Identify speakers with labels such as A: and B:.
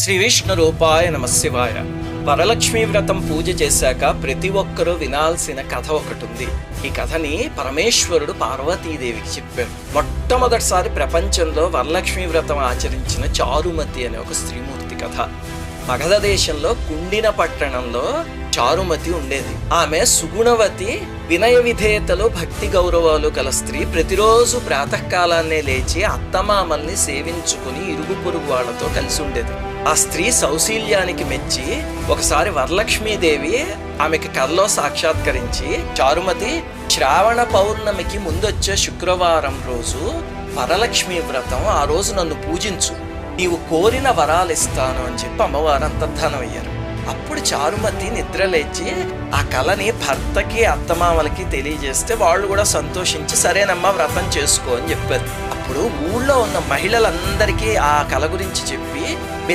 A: శ్రీ విష్ణు రూపాయ నమశివాయ. వరలక్ష్మీ వ్రతం పూజ చేశాక ప్రతి ఒక్కరూ వినాల్సిన కథ ఒకటి ఉంది. ఈ కథని పరమేశ్వరుడు పార్వతీదేవికి చెప్పారు. మొట్టమొదటిసారి ప్రపంచంలో వరలక్ష్మీ వ్రతం ఆచరించిన చారుమతి అనే ఒక స్త్రీమూర్తి కథ. మగధ దేశంలో కుండిన పట్టణంలో చారుమతి ఉండేది. ఆమె సుగుణవతి, వినయ విధేయతలు, భక్తి గౌరవాలు గల స్త్రీ. ప్రతిరోజు ప్రాతకాలాన్నే లేచి అత్తమామల్ని సేవించుకుని ఇరుగు పొరుగు వాళ్లతో కలిసి ఉండేది. ఆ స్త్రీ సౌశీల్యానికి మెచ్చి ఒకసారి వరలక్ష్మీదేవి ఆమెకి కల్లో సాక్షాత్కరించి, చారుమతి, శ్రావణ పౌర్ణమికి ముందొచ్చే శుక్రవారం రోజు వరలక్ష్మీ వ్రతం, ఆ రోజు నన్ను పూజించు, నీవు కోరిన వరాలు ఇస్తాను అని చెప్పి అమ్మవారు అంతర్ధానం అయ్యారు. అప్పుడు చారుమతి నిద్రలేచి ఆ కళని భర్తకి అత్తమామలకి తెలియజేస్తే వాళ్ళు కూడా సంతోషించి సరేనమ్మా వ్రతం చేసుకో అని చెప్పారు. అప్పుడు ఊళ్ళో ఉన్న మహిళలందరికీ ఆ కళ గురించి చెప్పి